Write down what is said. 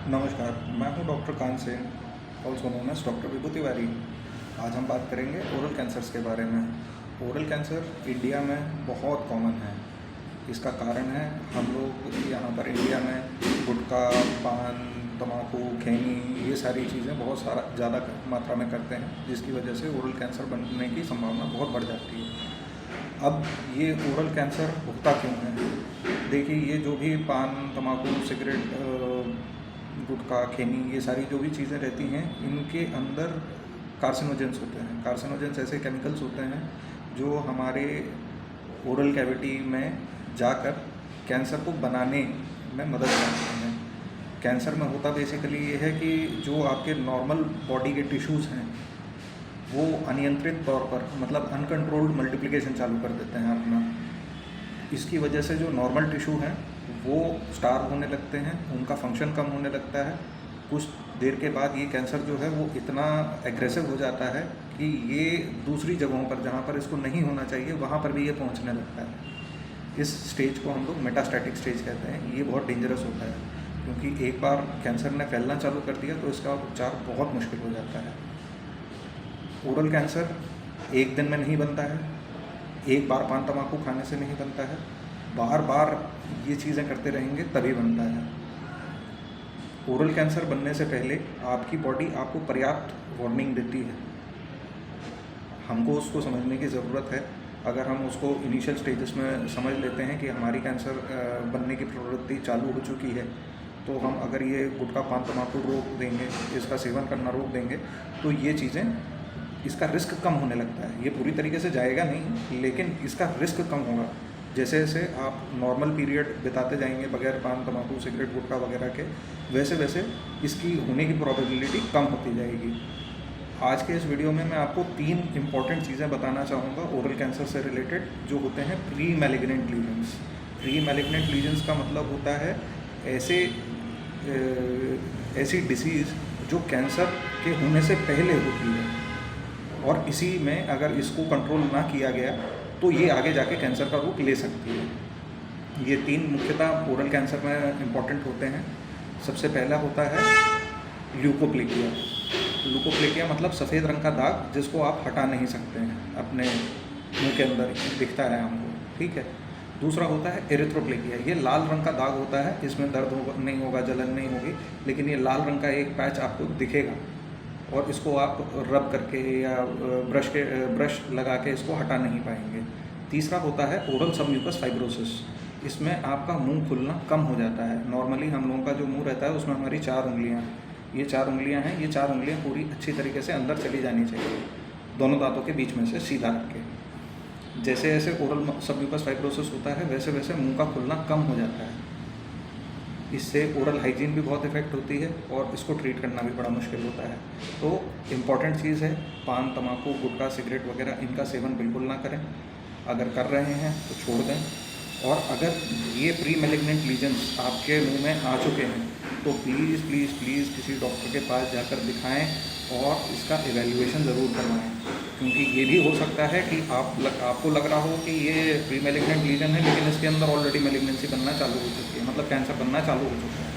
नमस्कार, मैं हूं डॉक्टर कान सेन, also known as doctor Vibhu Tiwari. आज हम बात करेंगे ओरल कैंसर्स के बारे में। ओरल कैंसर इंडिया में बहुत कॉमन है। इसका कारण है हम लोग यहाँ पर इंडिया में गुटखा, पान, तम्बाकू, खैनी ये सारी चीज़ें बहुत ज़्यादा मात्रा में करते हैं, जिसकी वजह से ओरल कैंसर बनने की संभावना बहुत बढ़ जाती है। अब ये ओरल कैंसर होता क्यों है? देखिए, ये जो भी पान, तम्बाकू, सिगरेट, गुटखा, खैनी ये सारी जो भी चीज़ें रहती हैं, इनके अंदर कार्सिनोजेंस होते हैं। कार्सिनोजेंस ऐसे केमिकल्स होते हैं जो हमारे ओरल कैविटी में जाकर कैंसर को बनाने में मदद करते हैं। कैंसर में होता बेसिकली ये है कि जो आपके नॉर्मल बॉडी के टिश्यूज़ हैं वो अनियंत्रित तौर पर, मतलब अनकंट्रोल्ड मल्टीप्लिकेशन चालू कर देते हैं अपना। इसकी वजह से जो नॉर्मल टिश्यू हैं वो स्टार्व होने लगते हैं, उनका फंक्शन कम होने लगता है। कुछ देर के बाद ये कैंसर जो है वो इतना एग्रेसिव हो जाता है कि ये दूसरी जगहों पर जहाँ पर इसको नहीं होना चाहिए वहाँ पर भी ये पहुँचने लगता है। इस स्टेज को हम लोग मेटास्टैटिक स्टेज कहते हैं। ये बहुत डेंजरस होता है क्योंकि एक बार कैंसर ने फैलना चालू कर दिया तो इसका उपचार बहुत मुश्किल हो जाता है। ओरल कैंसर एक दिन में नहीं बनता है, एक बार पान तम्बाकू खाने से नहीं बनता है, बार बार ये चीज़ें करते रहेंगे तभी बनता है। ओरल कैंसर बनने से पहले आपकी बॉडी आपको पर्याप्त वार्निंग देती है। हमको उसको समझने की ज़रूरत है। अगर हम उसको इनिशियल स्टेजेस में समझ लेते हैं कि हमारी कैंसर बनने की प्रवृत्ति चालू हो चुकी है, तो हम अगर ये गुटखा, पान तम्बाकू रोक देंगे, इसका सेवन करना रोक देंगे, तो ये चीज़ें, इसका रिस्क कम होने लगता है। ये पूरी तरीके से जाएगा नहीं, लेकिन इसका रिस्क कम होगा। जैसे जैसे आप नॉर्मल पीरियड बिताते जाएंगे बगैर पान तम्बाकू, सिगरेट, गुटखा वगैरह के, वैसे वैसे इसकी होने की प्रोबेबिलिटी कम होती जाएगी। आज के इस वीडियो में मैं आपको 3 इम्पॉर्टेंट चीज़ें बताना चाहूँगा ओरल कैंसर से रिलेटेड, जो होते हैं pre malignant lesions. Pre malignant lesions का मतलब होता है ऐसी डिसीज़ जो कैंसर के होने से पहले होती है, और इसी में अगर इसको कंट्रोल ना किया गया तो ये आगे जाके कैंसर का रूप ले सकती है। ये 3 मुख्यतः ओरल कैंसर में इम्पॉर्टेंट होते हैं। सबसे पहला होता है ल्यूकोप्लेकिया। ल्यूकोप्लेकिया मतलब सफ़ेद रंग का दाग जिसको आप हटा नहीं सकते हैं, अपने मुंह के अंदर दिखता है हमको, ठीक है। दूसरा होता है एरिथ्रोप्लेकिया। ये लाल रंग का दाग होता है, इसमें दर्द नहीं होगा, जलन नहीं होगी, लेकिन ये लाल रंग का एक पैच आपको दिखेगा और इसको आप रब करके या ब्रश लगा के इसको हटा नहीं पाएंगे। तीसरा होता है ओरल सबम्यूकस फाइब्रोसिस। इसमें आपका मुंह खुलना कम हो जाता है। नॉर्मली हम लोगों का जो मुंह रहता है उसमें हमारी 4 उंगलियां, ये 4 उंगलियां हैं, ये 4 उंगलियां पूरी अच्छी तरीके से अंदर चली जानी चाहिए, दोनों दांतों के बीच में से सीधा रख के। जैसे जैसे ओरल सबम्यूकस फाइब्रोसिस होता है वैसे वैसे मुँह का खुलना कम हो जाता है। इससे ओरल हाइजीन भी बहुत इफ़ेक्ट होती है और इसको ट्रीट करना भी बड़ा मुश्किल होता है। तो इम्पॉर्टेंट चीज़ है, पान तम्बाकू, गुटखा, सिगरेट वगैरह इनका सेवन बिल्कुल ना करें। अगर कर रहे हैं तो छोड़ दें। और अगर ये प्री मैलिग्नेंट लीजन्स आपके मुंह में आ चुके हैं तो प्लीज़ प्लीज़ प्लीज़ किसी डॉक्टर के पास जाकर दिखाएं और इसका इवैल्यूएशन ज़रूर करवाएं, क्योंकि ये भी हो सकता है कि आपको लग रहा हो कि ये प्री मैलिग्नेंट लीजन है, लेकिन इसके अंदर ऑलरेडी मैलिग्नेंसी बनना चालू हो चुकी है, मतलब कैंसर बनना चालू हो चुका है।